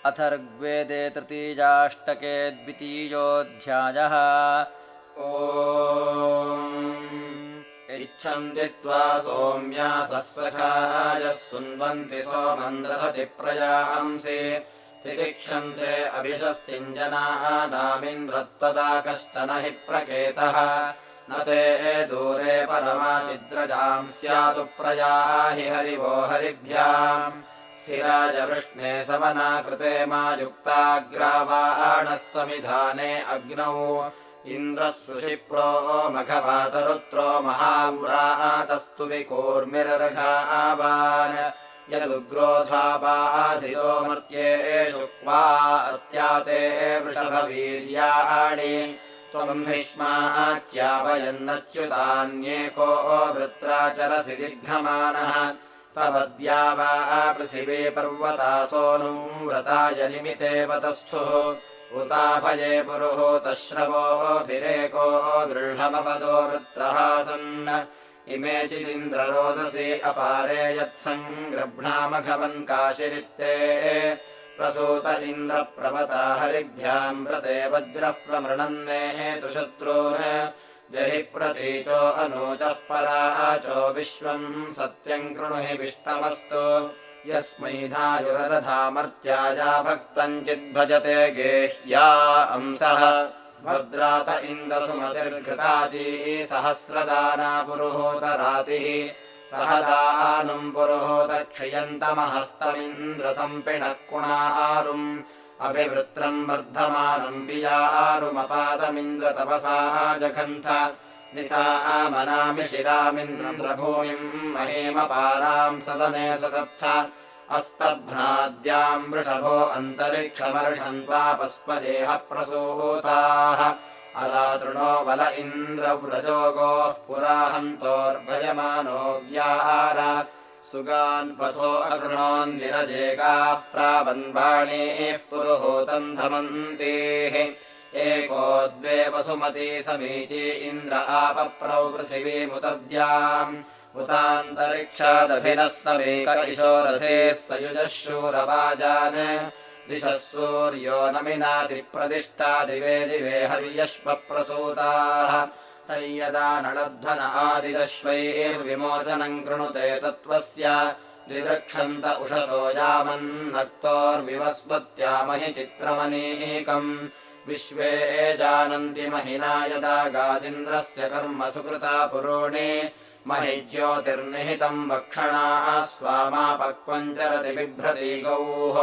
अथर्ग्वेदे तृतीयाष्टके द्वितीयोऽध्यायः। इच्छन्ति त्वा सौम्या सस्सखायः सुन्वन्ति सोमम् दधति प्रजांसि तितिक्षन्ते अभिषस्तिञ्जनाः नामिन्द्रत्वदा कश्चन हि प्रकेतः न ते दूरे परमाचिद्रजाम् स्यादु प्रजाः हि हरिवो हरिभ्याम् स्थिराय वृष्णे समनाकृते मा युक्ताग्रावाणः समिधाने अग्नौ इन्द्रः सुशिप्रो मघवातरुत्रो महाव्रातस्तु विकूर्मिरर्घावान् यदुग्रोधापाधितो मर्त्येषु क्वा अर्त्याते वृषभवीर्याणि त्वम् हिष्माच्यावयन्नच्युतान्येको वृत्राचरसि दिग्धमानः तवद्या वा पृथिवी पर्वतासोऽनु व्रताय निमिते वतस्थुः उताभये पुरुहूतश्रवोभिरेको दृढमपदो वृत्रहासन् इमे चिदिन्द्ररोदसी अपारे यत्सङ्गृह्णामघवन् काशिरित्ते प्रसूत इन्द्रप्रवता हरिभ्याम् व्रते वज्रः प्रमृणन्मे हेतु शत्रून् जहि प्रतीचो अनूजः पराचो विश्वम् सत्यम् कृणु हि विष्टमस्तु यस्मै धायुरदधामर्त्याया भक्तम् चिद्भजते गेह्या अंसः भद्रात इन्दसुमतिर्घृताची सहस्रदाना पुरुहूतरातिः सहदानुम् पुरुहूतक्षयन्तमहस्तमिन्द्रसम्पिणः कुणारुम् अभिवृत्रम् वर्धमानम् पियारुमपादमिन्द्रतपसा जघन्थ निसामनामि शिरामिन्द्रभूमिम् महीमपाराम् सदने ससत्थ अस्तभ्नाद्याम् वृषभो अन्तरिक्षमर्षन्त्वापस्मदेह प्रसूताः अलातृणो बल इन्द्रव्रजोगोः पुराहन्तोर्भजमानो व्याहार सुगान्पथो अकृणोन्निरजेगाः प्रावन्वाणीः पुरुहूतम् धमन्तेः एको द्वे वसुमती समीची इन्द्र आपप्रौ पृथिवीमुतद्याम् उतान्तरिक्षादभिनः समेक इशो रथेः सयुजः शूरवाजान् दिशः सूर्यो नमिनाति प्रतिष्ठा दिवे दिवे हर्यश्वप्रसूताः संयदा नळध्वन आदिदश्वैर्विमोचनम् कृणुते तत्त्वस्य दिदृक्षन्त उषसो यामन्नक्तोर्विवस्वत्यामहि चित्रमनीकम् विश्वे जानन्ति महिना यदा गादिन्द्रस्य कर्म सुकृता पुरोणे महि ज्योतिर्निहितम् वक्षणाः स्वामापक्वम् चरति बिभ्रति गौः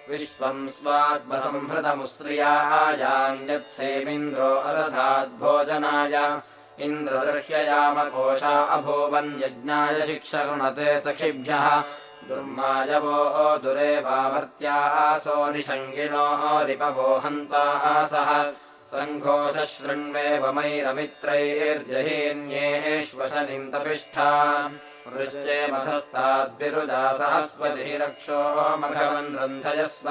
विश्वम् स्वात्मसंहृतमुश्रियायान्यत्सेमिन्द्रो अदधाद्भोजनाय इन्द्रदर्ह्ययामकोशा अभूवन् यज्ञाय शिक्षकृणते सखिभ्यः दुर्मायवो दुरेवामर्त्यासो निषङ्गिनो रिपवो हन्तासः सङ्घोषशृण्वेवमैरमित्रैर्जहीन्येष्वशनिम् तपिष्ठा वृश्चेमधस्ताद्विरुजा सहस्वतिः रक्षो मघवन् रन्धयस्व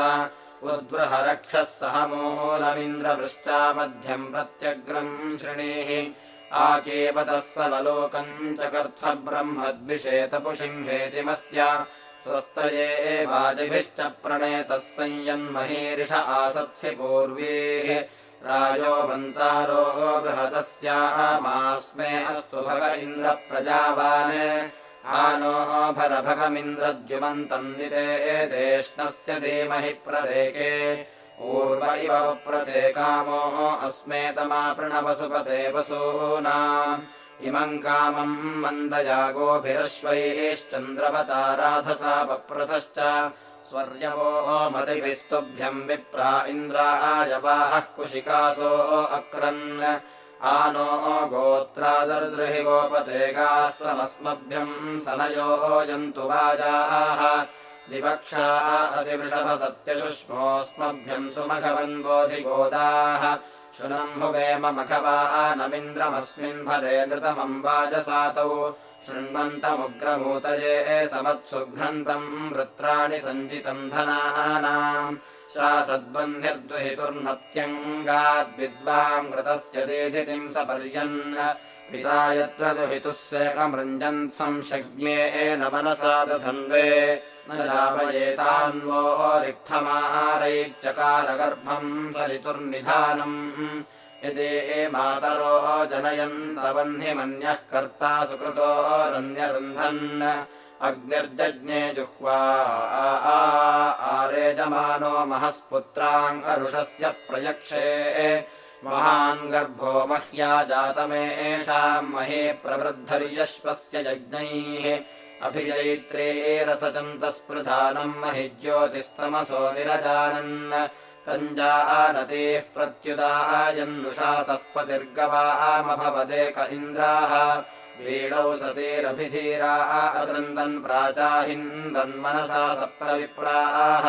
उद्वृह रक्षः सह मूलमिन्द्रवृष्टा मध्यम् प्रत्यग्रम् शृणीः आकेपतः स नलोकम् चकर्थ ब्रह्मद्विषेतपुषिम्भेतिमस्य स्वस्तये वाजिभिश्च प्रणेतः संयन्महीरिष आसत्सि पूर्वीः राजो वन्तारो बृहदस्यामास्मे अस्तु भग इन्द्रप्रजावान् आनो भरभगमिन्द्रद्युमन्तम् नितेदेष्णस्य धीमहि प्ररेके ऊर्व इव प्रथे कामो अस्मे तमाप्रणवसुपते वसूनाम् इमम् कामम् मन्दयागोभिरश्वैश्चन्द्रवता राधसा पप्रथश्च स्वर्यवो मतिभिस्तुभ्यम् विप्रा इन्द्रायवाहः कुशिकासो अक्रन् आनो गोत्रादर्दृहि गोपतेगाः समस्मभ्यम् सनयो यन्तु वाजाः दिवक्षा असि वृषभ सत्यशुष्मोऽस्मभ्यम् सुमघवन् बोधिगोदाः शुनम् हुवेम मघवानमिन्द्रमस्मिन् भरे नृतमम् वाजसातौ शृण्वन्तमुग्रमूतये समत्सुघ्नन्तम् वृत्राणि सञ्जितम् धनानाम् शासद्बन्धिर्दुहितुर्नप्त्यङ्गाद्विद्वाङ्घृतस्य दीधितिम् सपर्यन् पिता यत्र दुहितुः सेकमृञ्जन् संशज्ञेन मनसा दधन्वे न यावयेतान्वो रिक्थमारैश्चकारगर्भम् सरितुर्निधानम् यदि मातरो जनयन्तवह्निमन्यः कर्ता सुकृतोरन्यरुन्धन् अग्निर्जज्ञे जुह्वा आरेजमानो महस्पुत्राङ्गरुषस्य प्रयक्षे महान् गर्भो मह्या जातमेषाम् महे प्रवृद्धर्यश्वस्य यज्ञैः अभिजैत्रेरसचन्तस्पृधानम् महि ज्योतिस्तमसो निरजानन् तञ्जानतीः प्रत्युदायन्नुषासः पतिर्गवामभवदेक इन्द्राः वीणौ सतीरभिधीरा अदृन्दन् प्राचाहिन्वन्मनसा सप्तविप्राः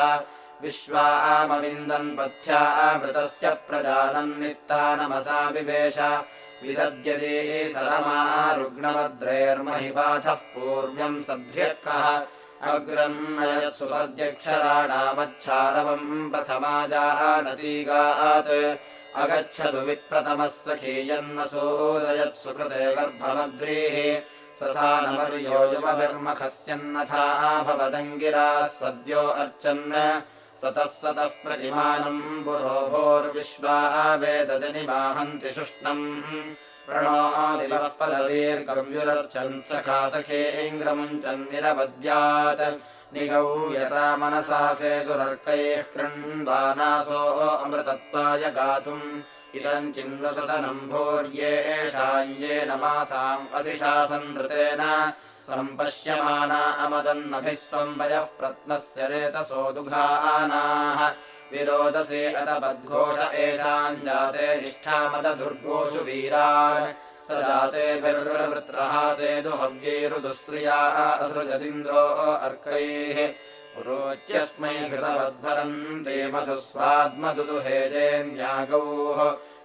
विश्वामविन्दन् पथ्यामृतस्य प्रजानन् नित्तानमसा विवेश विदद्यते सरमा रुग्णमद्रेर्महिपाथः पूर्व्यम् सध्र्यक्कः अग्रन्नयत्सुपर्द्यक्षराणामच्छारवम् प्रथमाजानतीगात् अगच्छतु विप्रतमः सखीयन्नसूदयत्सुकृते गर्भमद्रीः ससानमर्यो युवभिर्मखस्यन्नथा भवदङ्गिराः सद्यो अर्चन् सतः प्रतिमानम् पुरोभोर्विश्वा वेदजनिमाहन्ति शुष्णम् प्रणोदिवः पदवीर्गव्युरर्चन् सखा सखेऽङ्ग्रमुञ्चन् निरवद्यात् निगौ यता मनसा सेतुरर्कैः कृण्वानासो अमृतत्वाय गातुम् इदम् चिन्वसदनम् भूर्येषाञ्येन मासाम् असिषासनृतेन सम्पश्यमाना अमदन्नभिः स्वम् वयः प्रत्नस्य रेतसो दुघानाः विरोदसे अतपद्घोष एषाम् जाते निष्ठामदधुर्गोषु वीरान् स जातेभिर्वृत्रहासेदु हव्यैरुदुश्रियाः असृजदिन्द्रो अर्कैः रोच्यस्मै घृतवद्भरम् ते मधुस्वाद्मधुदुहेजेन्यागौः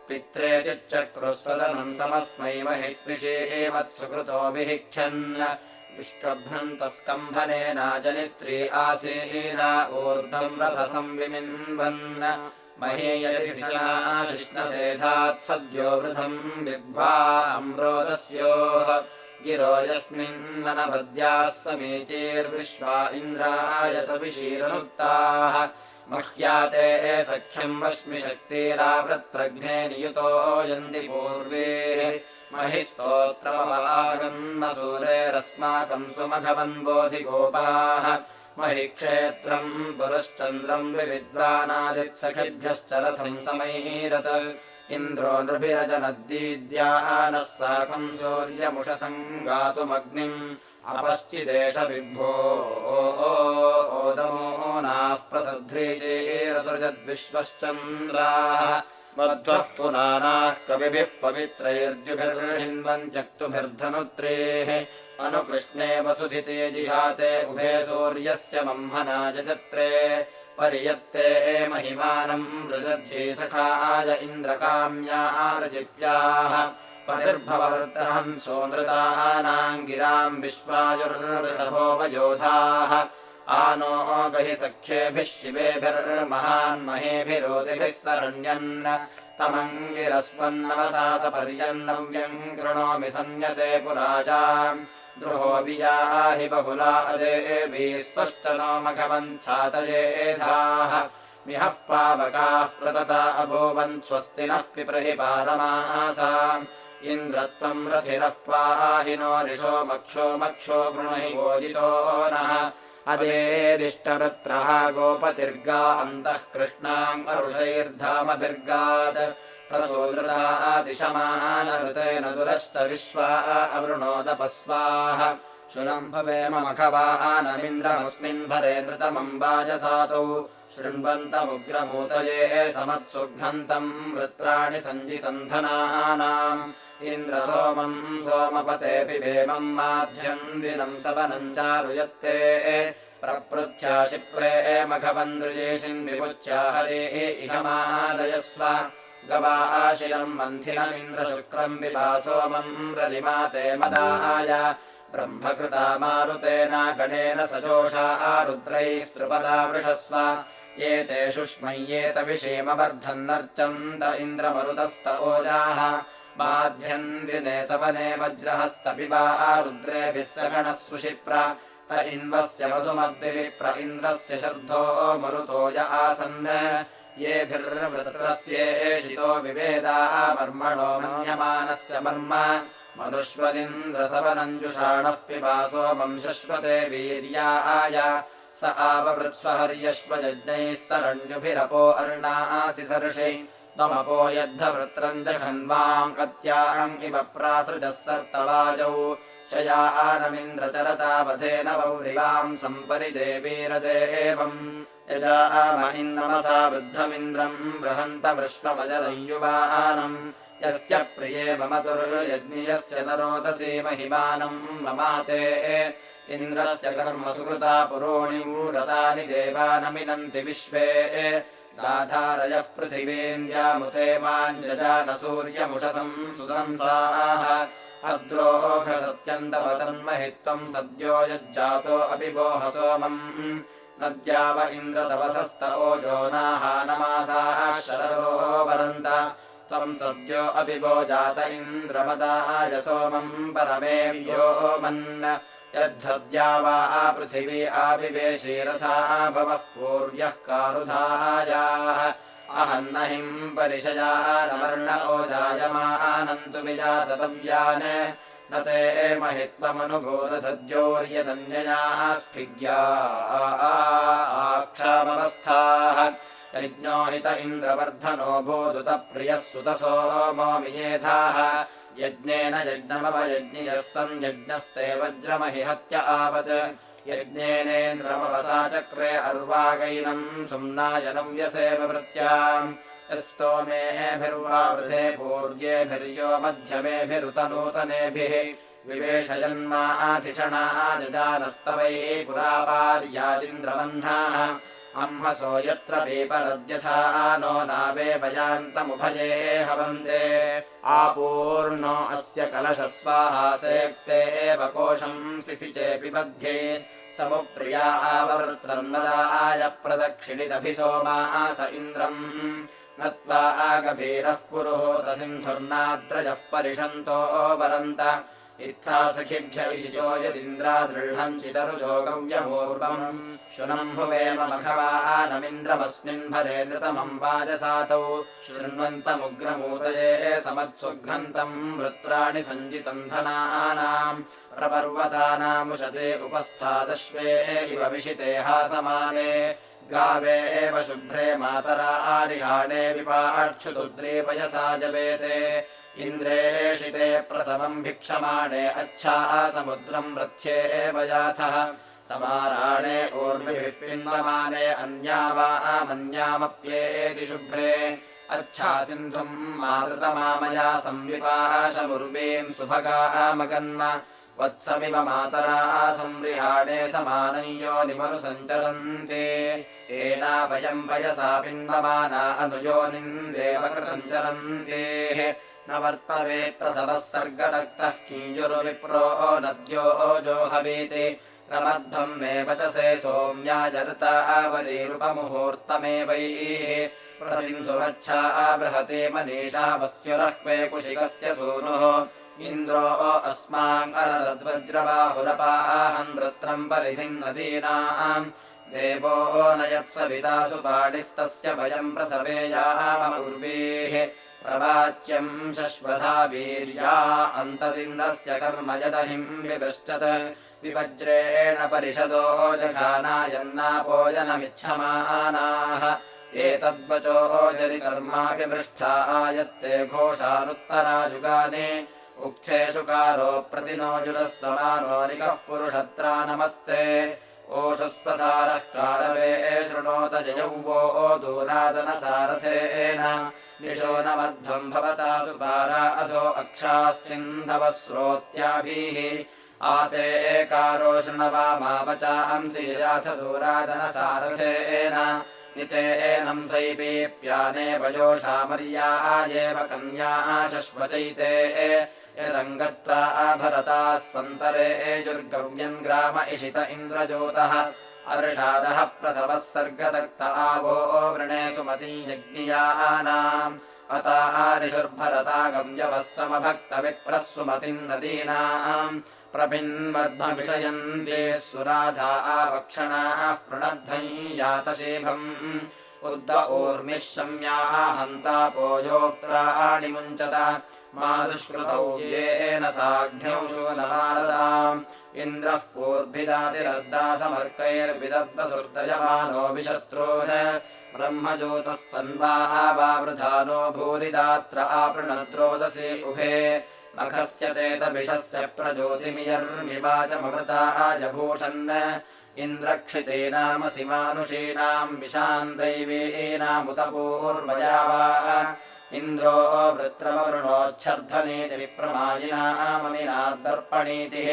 पित्रे चिच्चक्रुस्वदनम् समस्मै महित्विषे मत्सुकृतोऽभिहिख्यन् विष्कभ्रन्तस्कम्भनेनाजनित्री आसीना ऊर्ध्वम् रभसम् विमिन्वन् महेयशिष्णाशिष्णभेधात् सद्यो वृथम् विद्वा अम्रोदस्योः गिरो यस्मिन्ननभद्याः समीचीर्विश्वा इन्द्रायतविशीरनुक्ताः मह्याते सख्यम् वश्मिशक्तिरावृत्रघ्ने नियुतो यन्ति पूर्वे महि स्तोत्रमवागन्मसूरेरस्माकम् सुमघवन्बोधिगोपाः महि क्षेत्रम् पुरश्चन्द्रम् विविद्वानादित्सखिभ्यश्च रथम् समैरत् इन्द्रो नृभिरजनद्दीद्यानः साकम् सूर्यमुषसङ्गातुमग्निम् अपश्चिदेश विभ्वो ओदमो नाः प्रसध्रीचेरसृजद्विश्वश्चन्द्राः मध्वः पुनानाः कविभिः पवित्रैर्द्युभिर्हिन्वन्त्यक्तुभिर्धनुत्रेः अनुकृष्णे वसुधिते जिहाते उभे सूर्यस्य मह्मना जजत्रे पर्यत्ते महिमानम् रजध्यै सखाय इन्द्रकाम्यारजिप्याः पतिर्भववृत्रहंसो नृतानाम् गिराम् विश्वायुर्वृषभोपयोधाः आनो गहि सख्येभिः शिवेभिर्महान्महेभिरोतिभिः सरण्यन् तमङ्गिरस्वन्नवसा सपर्यन्नव्यम् कृणोमि सन्न्यसे पुराजाम् द्रुहो वियाहि बहुला अदेभिः स्वश्च नो मघवन्छातयेधाः मिहः पावकाः प्रतता अभूवन् स्वस्ति नः पिप्रहि पारमासाम् इन्द्रत्वम् रथिरः पाहि नो रिषो मक्षो गृणहि गोजितो नः अदेदिष्टवृत्रः गोपतिर्गा अन्तः कृष्णाम् अरुषैर्धामभिर्गात् प्रसूदृतादिशमानऋतेन दुरश्च विश्वा अवृणोदपस्वाः शुलम्भवेम मखवानमिन्द्रमस्मिन् भरे नृतमम्बाजसातौ शृण्वन्तमुग्रमूतये समत्सुघ्नन्तम् वृत्राणि सञ्जितम् धनानाम् इन्द्रसोमम् सोमपते पिबेमम् माध्यम् दिनम् सवनम् चारुयत्ते प्रपृथ्या शिप्रे मघवन्द्रुजेशिन् विमुच्या हरे इहमादयस्व गवाशिलम् मन्थिनमिन्द्रशुक्रम् विभा सोमम् रलिमाते मदाय ब्रह्मकृता मारुतेन गणेन सजोषा रुद्रैस्त्रिपदा वृषस्व ये ते शुष्मय्येत विषेमवर्धन्नर्चन्द इन्द्रमरुतस्त ओजाः माध्यम् दिने सवने वज्रहस्तपिबा रुद्रेभिः सगणः सुशिप्र त इन्वस्य मधुमद्भिप्र इन्द्रस्य शर्धो मरुतो य आसन् येभिर्वृत्रस्येषितो विवेदाः मर्मणो मन्यमानस्य मर्म मनुष्वदिन्द्रसवनञ्जुषाणः पिबासो शश्वते वीर्याय स आववृत्स्वहर्यश्वयज्ञैः सरण्युभिरपो अर्णासि सर्षि त्वमपो यद्धवृत्रम् जघन्वाम् कत्याम् इव प्रासृजः सर्तवाजौ शयानमिन्द्रचरतावधेन वव्रिवाम् सम्परिदेवीरदेवम् यजाम इन्नमसा वृद्धमिन्द्रम् बृहन्त विश्वमजरयुवानम् यस्य प्रिये ममतुर्यज्ञियस्य नरोदसी महिमानम् ममाते इन्द्रस्य कर्म सुकृता पुरोणिमूरतानि देवानमिनन्ति विश्वे दाधारयः पृथिवीन्द्यामुते माञ्जजान सूर्यमुषसम् सुसंसाः अद्रोघसत्यन्तपतन्महित्वम् सद्यो यज्जातो अपि वोह सोमम् नद्याव इन्द्रतवसस्त ओजो नाहानमासाः शरदो वरन्त त्वम् सद्यो अपि वो जात इन्द्रमदाय सोमम् परमेव्यो मन् यद्धद्या वा पृथिवी आविवेशीरथा भवः पूर्व्यः कारुधायाः अहन्नहिम् परिशयानमर्ण ओजायमानन्तु विजातव्यान् न ते महित्वमनुबोधद्योर्यदन्ययाः स्फिग्या आक्षामवस्थाः यज्ञो हित इन्द्रवर्धनो बोधुतप्रियः सुतसोमो वियेधाः यज्ञेन यज्ञमवयज्ञियः सन् यज्ञस्ते वज्रमहि हत्य आवत् यज्ञेनेन्द्रमवसा चक्रे अर्वागैनम् सुम्नायनम् व्यसेव वृत्याम् यस्तोमेभिर्वा वृथे पूर्व्येभिर्यो मध्यमेभिरुतनूतनेभिः विवेशयन्माधिषणाजजानस्तवैः पुरापार्यादिन्द्रवह्नाः अह्मसो यत्र पीपरद्यथा नो नावेवयान्तमुभये हवन्ते आपूर्णो अस्य कलशस्वाहा सेक्ते एव कोशम् सिसिचेऽपि बध्ये समुप्रिया आववृत्रन्नदाय प्रदक्षिणिदभिसोमास इन्द्रम् नत्वा आगभीरः पुरुहूतसिन्धुर्नाद्रजः परिषन्तो वरन्त इत्था सखिभ्य विशिचो यदिन्द्रा दृढम् चितरुजो गव्यमूर्वम् शुनम् भुवेम मघवानमिन्द्रमस्मिन् भरे नृतमम् वाजसातौ शृण्वन्तमुग्रमूतये समत्सुघ्नन्तम् वृत्राणि सञ्जितम् धनानाम् प्रपर्वतानामुशते उपस्थादश्वे इव विशिते हासमाने गावे एव शुभ्रे मातरा आरिहाणे विपाक्षुतुद्रीपयसा जवेते इन्द्रेषिते प्रसवम् भिक्षमाणे अच्छा समुद्रम् रथ्ये एव याथः समाराणे ऊर्मिभिः पिन्वमाने अन्या वा मन्यामप्येति शुभ्रे अच्छा सिन्धुम् मातृतमामया संविपाशमुर्वीम् सुभगामगन्म वत्समिव मातरा संरिहाणे समानम् योनिमनुसञ्चरन्ति एना वयम् वयसा पिन्वमाना अनुयोनिम् देवकृतम् चरन्तेः न वर्तवे प्रसवः सर्गदक्तः कीञ्जुर्विप्रो नद्यो जोहवीति रमध्वम् मे वचसे सोम्याजर्ता आवरीरूपमुहूर्तमेवैः प्रसिन्धुमच्छा बृहते मनीषा वस्युरह्वे कुशिकस्य सूनुः इन्द्रो अस्माङ्गरद्वज्रबाहुरपाहम् वृत्रम् परिधिम् नदीनाम् देवो न यत्सविता सुपाणिस्तस्य वयम् प्रसवेयामपूर्वीः प्रवाच्यम् शश्वथा वीर्या अन्तदिन्द्रस्य कर्म यदहिम् विपृष्टत् विवज्रेण परिषदो जघानायन्नापोजनमिच्छमानाः एतद्वचो जरिकर्मा विमृष्टा आयत्ते घोषानुत्तरायुगानि उक्थेषु कारो प्रतिनोजुषस्तमानो निकः पुरुषत्रा नमस्ते ओषुस्वसारः कारवे शृणोत जयौ वो दूरादनसारथेन निशो न मध्वम् भवता सुपारा अधो अक्षाः सिन्धवः श्रोत्याभिः आते एकारो शृणवामावचांसि ययाथ दूरादनसारथेन निते एनम् सैपीप्याने वयोषामर्यायेव कन्याः शश्वचैते यदङ्गत्वा भरताः सन्तरे युर्गव्यम् ग्राम इषित इन्द्रजोतः अर्षादः प्रसवः सर्गदत्त आवो वृणे सुमतिम् यज्ञियानाम् अता आरिषुर्भरता गव्यवः समभक्तविप्रः सुमतिम् नदीनाम् प्रपिन्वद्भविषयन्ते सुराधा वक्षणाः प्रणद्धं यातशेभम् उद्द ऊर्मिः शम्याः हन्तापो योक्त्राणि मुञ्चत मादुष्कृतौ येन साघ्न्यौ शूनमारताम् इन्द्रः पूर्भिदातिरर्दासमर्कैर्विदद्वसुर्दयमानो विशत्रून् ब्रह्मज्योतस्तन्वाः वावृधानो भूरिदात्र आपृणद्रोदसी उभे मखस्य तेतभिषस्य प्रज्योतिमियर्मिवाचममृताजभूषन् इन्द्रक्षितेनामसि मानुषीणाम् विशान् दैवीनामुत पूर्वयावाः इन्द्रो वृत्रमवृणोच्छर्धनीति विप्रमायिनाममिनादर्पणीतिः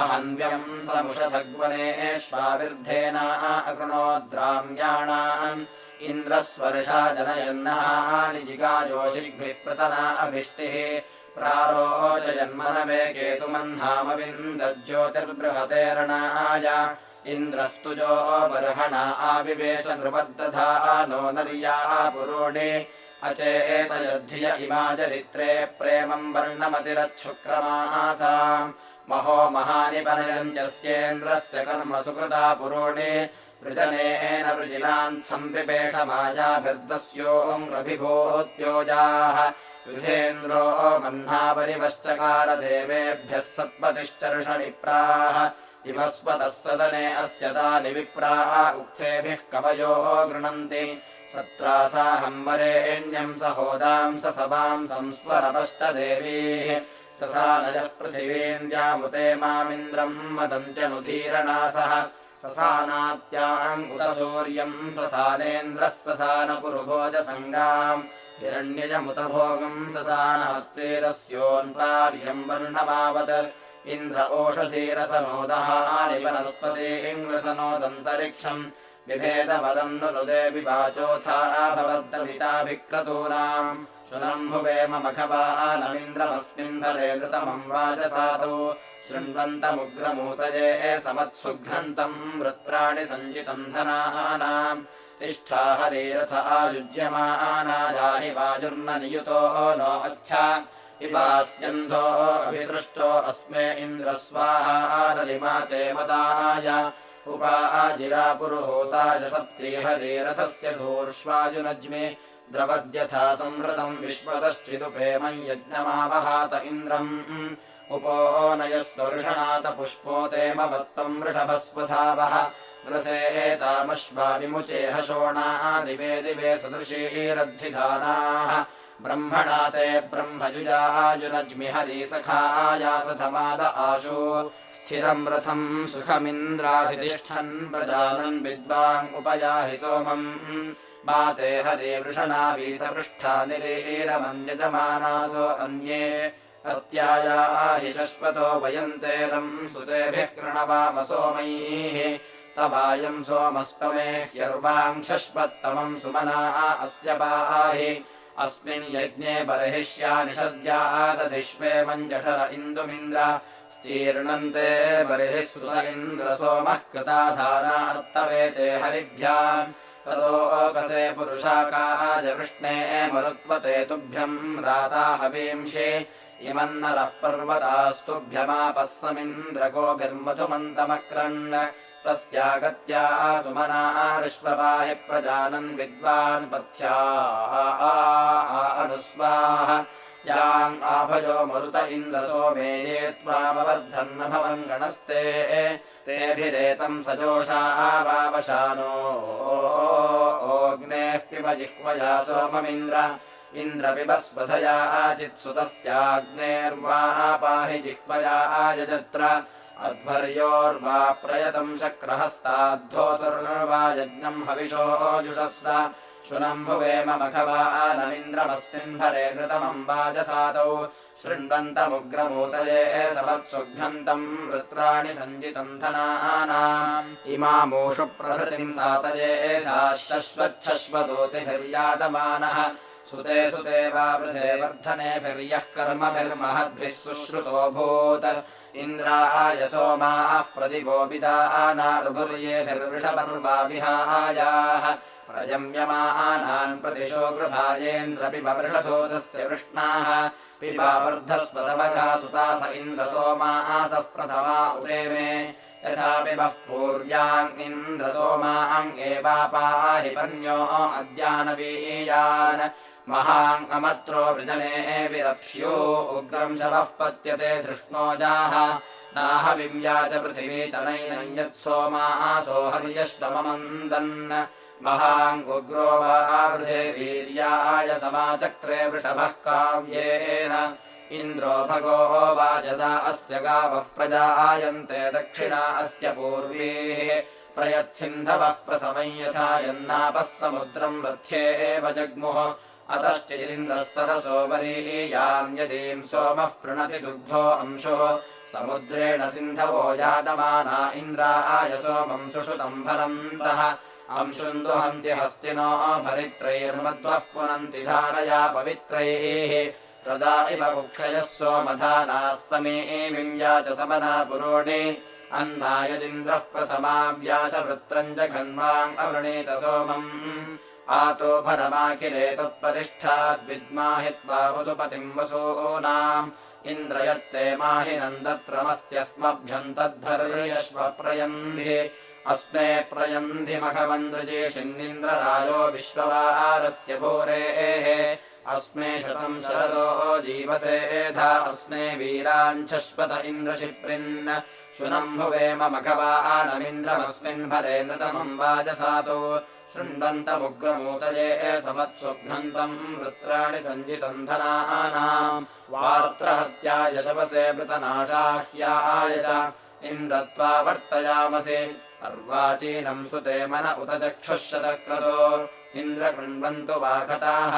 अहन्व्यम् समुषधग्वनेष्वाविर्धेना अकृणोद्राम्याणाम् इन्द्रस्वर्षा जनयन्नहानि जिगायोषिग्भिः प्रतना अभिष्टिः प्रारोचयन्मनवे केतुमह्नामविन्दज्योतिर्बृहतेरणाय इन्द्रस्तुजो बर्हणा आविवेश नृपद्दधा नो नर्या पुरोणे अचेतयद्धिय इमाचरित्रे प्रेमम् वर्णमतिरच्छुक्रमासाम् महो महानि पनयन्त्यस्येन्द्रस्य कर्म सुकृता पुरोणे वृजनेन वृजिनान् सम्पिपेषमाजाभिर्दस्योऽभिभूत्योजाः युधेन्द्रो मह्नापरिवश्चकार देवेभ्यः सत्पतिश्चर्षणिप्राः इमस्वतः सदने अस्य तानि विप्राः उक्थेभिः कवयो गृह्णन्ति सत्रासाहम् वरेण्यम् सहोदाम् ससभाम् संस्वरपश्च देवीः ससानयः पृथिवीम् द्यामुते मामिन्द्रम् वदन्त्यनुधीरणासः ससानात्याम् उत सूर्यम् ससानेन्द्रः ससानपुरुभोजसङ्गाम् हिरण्यजमुत भोगम् ससानहत्वेदस्योन्पार्यम् वर्णमावत् इन्द्र ओषधीरसनोदहानि वनस्पतीङ्ग्रसनोदन्तरिक्षम् बिभेदवदन्नुदेवि वाचोऽथा भवद्दविताभिक्रतूनाम् शुनम्भुवेम मखवानमिन्द्रमस्मिन् भरे नृतमम् वाजसातौ शृण्वन्तमुग्रमूतये समत्सुघ्नन्तम् वृत्राणि सञ्जितम् धनानाम् तिष्ठा हरेरथ आयुज्यमानायाहि वाजुर्न नियुतो नो अच्छा इवास्यन्धो अभिसृष्टो अस्मे इन्द्रस्वाहारलिमाते मदाय उपाजिरापुरुहूताय सप्तीहरेरथस्य धूर्ष्वाजुनज्मि द्रवद्यथा संहृतम् विश्वतश्चिदुपेमम् यज्ञमावहात इन्द्रम् उपो नयस्वर्षणात पुष्पोतेमवत्तम् वृषभस्वधावः ग्रसेतामश्वा विमुचेह शोणाः दिवे दिवे सदृशीरद्धिधानाः ब्रह्मणा ते ब्रह्मजुजाजुनज्मि हरिसखायासधमाद आशु स्थिरम् रथम् सुखमिन्द्राधितिष्ठन् प्रजानन् विद्वान् उपयाहि सोमम् माते हरे वृषणा वीतपृष्ठा निरीरमन्यजमानासो अन्ये अत्यायाहि शश्वतो वयन्तेरम् सुतेभिः कृणवाम सोमैः तवायम् सोमस्तमे ह्यर्वाम् शश्वत्तमम् सुमनाः अस्य पाहि अस्मिन् यज्ञे बर्हिष्यानि सद्यादधिष्वेमम् जठर इन्दुमिन्द्र स्तीर्णन्ते बर्हिः सुत इन्द्र सोमः कृताधारार्तवेते हरिभ्याम् ततोऽकसे पुरुषाकाय वृष्णे मरुत्वते तुभ्यम् राता हवींषि इमन्नरः पर्वतास्तुभ्यमापः समिन्द्रगोभिर्मधुमन्तमक्रन् तस्यागत्या सुमना ऋष्वपाहि प्रजानन् विद्वान् पथ्या अनुस्वाह याम् आभयो मरुत इन्द्रसो मेये त्वामवर्धन्न भवन् गणस्ते तेभिरेतम् सजोषा वावशानो ओग्नेः पिब जिह्वया सोममिन्द्र इन्द्रपिबस्वधया चित्सुतस्याग्नेर्वा पाहि जिह्वया यजत्र अध्वर्योर्वा प्रयतम् शक्रहस्ताद्धोतुर्वा यज्ञम् हविषो जुषस्र शुनम्भुवेम मखवानमिन्द्रमस्मिन् भरे कृतमम् वाजसातौ शृण्वन्तमुग्रमूतये समत्सुघ्नन्तम् वृत्राणि सञ्जितम् धनानाम् इमामूषु प्रभृतिम् सातयेथा शश्वच्छश्वतोतिभिर्यातमानः सुते सुते वा वृथे वर्धनेभिर्यः कर्मभिर्महद्भिः सुश्रुतोऽभूत् इन्द्राय सोमाः प्रतिगोपिदानारुभुर्येभिर्वृषपर्वा विहायाः प्रजम्यमानान् प्रतिशो गृभायेन्द्रपि वृषधोदस्य वृष्णाः पिबा वर्धस्वतमघा सुतास इन्द्रसोमासः प्रथमा उते मे यथा पिबः पूर्व्याम् इन्द्रसोमाम् एवापाहि पन्यो अद्यानवीयान् महान् अमत्रो वृजने विरप्स्यो उग्रम् शवः पत्यते धृष्णोजाः नाह विव्या च पृथिवी च नैनं यत्सोमासो हर्यश्वममन्दन् महान् उग्रो वावृधे वीर्याय समाचक्रे वृषभः काव्येन इन्द्रो भगो वाजदा अस्य गावः प्रजायन्ते दक्षिणा अस्य पूर्वीः प्रयत्सिन्धवः प्रसवं यथा यन्नापः समुद्रम् रथ्येव जग्मुः अतश्चिदिन्द्रः सरसो वरीयाम् यदीम् सोमः पृणति दुग्धो अंशुः समुद्रेण सिन्धवो यादमाना इन्द्राय सोमम् सुषुतम् भरन्तः अंशुम् दुहन्ति हस्तिनो भरित्रैर्मध्वः पुनन्ति धारया पवित्रैः प्रदा इव कुक्षयः सोमधानाः समीमिम्या च समना पुरोणि अन्ना यदिन्द्रः प्रथमा व्यासवृत्रम् जघन्वाम् अवृणीत सोमम् आतो भरमाखिले तत्परिष्ठाद्विद्माहित्वा वसुपतिम् वसूनाम् इन्द्रयत्ते माहिनन्दत्रमस्त्यस्मभ्यम् तद्धर्यश्व प्रयन्धि अस्मे प्रयन्धि मघवन्द्रजेषिन्निन्द्ररायो विश्ववारस्य भूरेः अस्मे शतम् शरदो जीवसेधा अस्मे वीराञ्छश्वत इन्द्रशिप्रिन् शुनम् भुवेम मघवानमिन्द्रमस्मिन् भरे नृतमम् वाजसातो शृण्वन्तमुग्रमूतये समत्सुघ्नन्तम् वृत्राणि सञ्जितम् धनानाम् वार्त्रहत्याय शवसे वृतनाशाह्याय च इन्द्रत्वा वर्तयामसि अर्वाचीनम् सुते मन उत चक्षुः शतक्रतो इन्द्र कृण्वन्तु वाखताः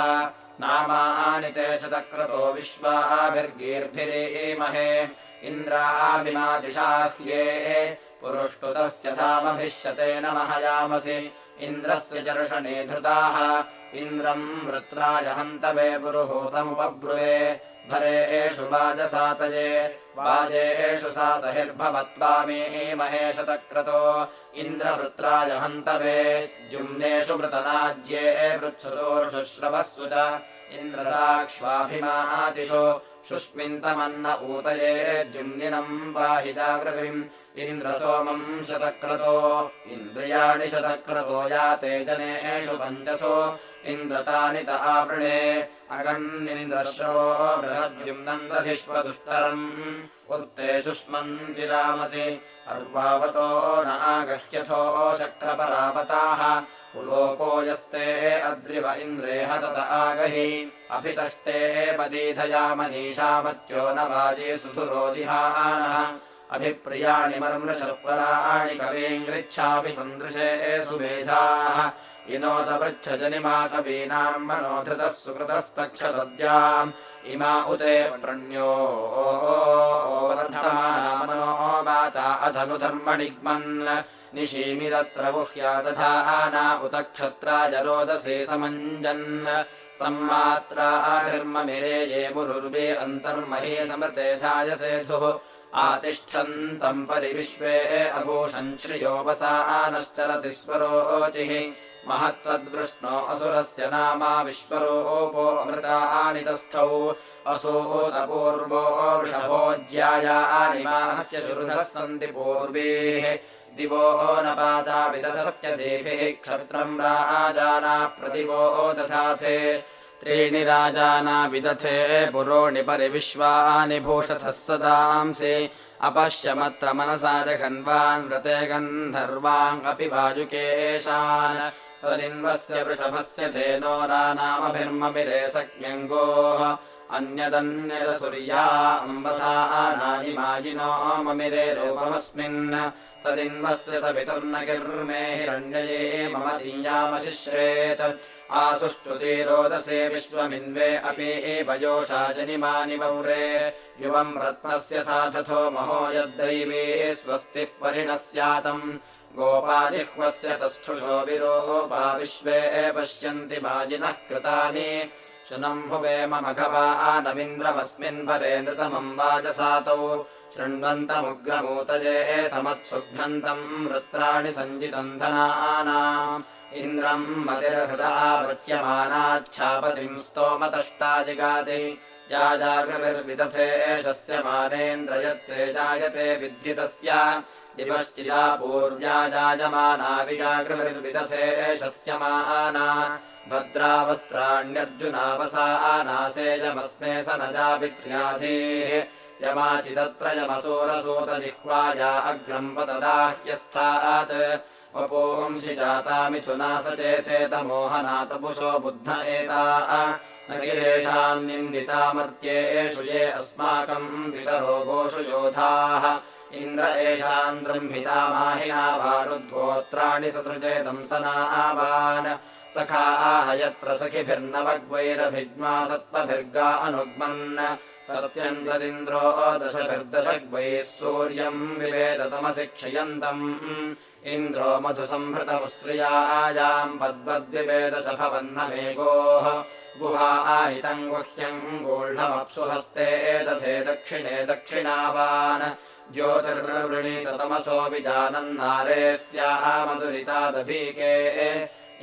नामानि ते शतक्रतो विश्वाभिर्गीर्भिरीमहे इन्द्राभिमाजिषाह्ये पुरुष्टुतस्य धामभिष्यतेन महयामसि इन्द्रस्य चर्षणे धृताः इन्द्रम् वृत्राय हन्तवे पुरुहूतमुपब्रुवे भरेषु वाजसातये वाजेषु सा सहिर्भवत्वामीमहे शतक्रतो इन्द्रवृत्राय हन्तवे जुम्नेषु मृतनाज्ये वृत्सुतोर्षुश्रवस्सु च इन्द्रसाक्ष्वाभिमातिषु शुष्मिन्तमन्न ऊतये द्युम्निनम् पाहि जागृतिम् इन्द्रसोमम् शतक्रतो इन्द्रियाणि शतक्रतो याते जनेषु पञ्चसो इन्द्रतानि त आवृणे अगन्निन्द्रश्रवो बृहद्युम्नम् दधिष्वदुष्टरम् उत्ते शुष्मन्ति रामसि अर्वावतो न आगह्यथो शक्रपरावताः उलोको यस्ते अद्रिव इन्द्रे हतत आगहि अभितष्टे पदीधयामनीषामत्यो न वाजे सुधुरोदिहानः अभिप्रियाणि मर्मृषपराणि कवीङ्गृच्छापि सन्दृशे सुमेधाः इनोदपृच्छजनिमा कवीनाम् मनोधृतः सुकृतस्तक्षतद्याम् इमा उते प्रण्यो वर्धमाना वाता अधनुधर्मणिग्मन् निशीमिदत्र गुह्या दधाना उत क्षत्राय रोदसे समञ्जन् सम्मात्राभिर्ममिरे ये मुरुर्वे अन्तर्महे समृते धायसेधुः आतिष्ठन्तम् परिविश्वे अभूषन् श्रियोपसानश्चरति स्वरोचिः महत्त्वद्वृष्णो असुरस्य नामा विश्वरूपो अमृतानि तस्थौ असूतपूर्वो वृषभोज्यायानिमास्य शुरुधः सन्ति पूर्वीः दिवो न पाता विदधस्य देभिः क्षत्रम् राजाना प्रतिवो दधाथे त्रीणि राजाना विदथे पुरोणि परिविश्वानि भूषथः सदांसि अपश्यमत्र मनसा जघन्वान् व्रते गन्धर्वान् अपि वाजुकेशान् तदिन्वस्य वृषभस्य धेनो रानामभिर्ममिरे सख्यङ्गोः अन्यदन्यदसूर्या अम्बसा नानिमायिनो ममिरे रूपमस्मिन् तदिन्वस्य सवितुर्नगिर्मे हिरण्यये मम दीयामशिश्रेत् आसुष्टुतिरोदसे विश्वमिन्वे अपि एवयोषा जनिमानि वौरे युवम् रत्नस्य साधथो महो यद्दैवी स्वस्तिः परिणस्यातम् गोपाजिह्वस्य तस्थुषो विरोपा विश्वे पश्यन्ति भाजिनः कृतानि शुनम् भुवेम मघवानमिन्द्रमस्मिन् भरे नृतमम् वाजसातौ शृण्वन्तमुग्रमूतये समत्सुघ्नन्तम् वृत्राणि सञ्जितम् धनानाम् इन्द्रम् मतिर्हृदा वृच्यमानाच्छापतिम् स्तोमतष्टा जिगाति याजाग्रमिर्विदथे एषस्य मानेन्द्रयत्ते जायते विद्धि तस्य दिवश्चिदा पूर्व्या जायमाना विजाग्रमिर्विदथे एषस्य माना भद्रावस्त्राण्यर्जुनावसानासेयमस्मे स न जापित्र्याधीः यमाचिदत्र यमसूरसूतजिह्वाया अग्रम् पतदाह्यस्थात् वपोंसि जाता मिथुना सचेथेत मोहनातपुषो बुद्ध एता न गिरेषान्निन्दितामर्त्येषु ये अस्माकम् पितरोगोषु योधाः इन्द्र एषान्द्रम्भिता माहिना भारुद्गोत्राणि ससृजेतम् सनावान् सखा आह यत्र सखिभिर्नवग्वैरभिज्ञा सत्त्वभिर्गा अनुग्मन् सत्यम् तदिन्द्रो दशभिर्दशग्वैः सूर्यम् विवेदतमसि क्षयन्तम् इन्द्रो मधुसंहृतमुश्रियायाम् पद्वद्विवेदशभवन्नमेघोः गुहा आहितम् गुह्यम् गूढमप्सु हस्ते दधे दक्षिणे दक्षिणावान् ज्योतिर्वृणीततमसो विजानन्नारे स्याः मधुरितादभीके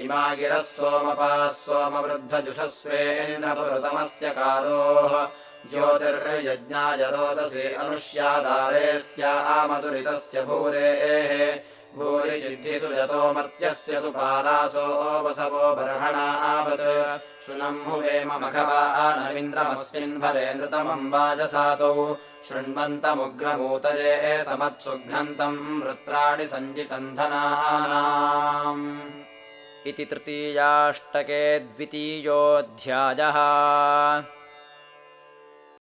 इमा गिरः सोमपाः सोमवृद्धजुषस्वेन्द्रपुरुतमस्य कारोः ज्योतिर्यज्ञाय रोदसी अनुष्यादारे स्याः मधुरितस्य भूरेः भूरि चिद्धितु यतो मर्त्यस्य सुपारासो वसवो बर्हणावत् शुनम् हुवेम मघवानमिन्द्रमस्मिन् भरे नृतमम् वाजसातौ शृण्वन्तमुग्रभूतये समत्सुघ्नन्तम् वृत्राणि सञ्जितम् धनानाम् इति तृतीयाष्टके द्वितीयोऽध्यायः।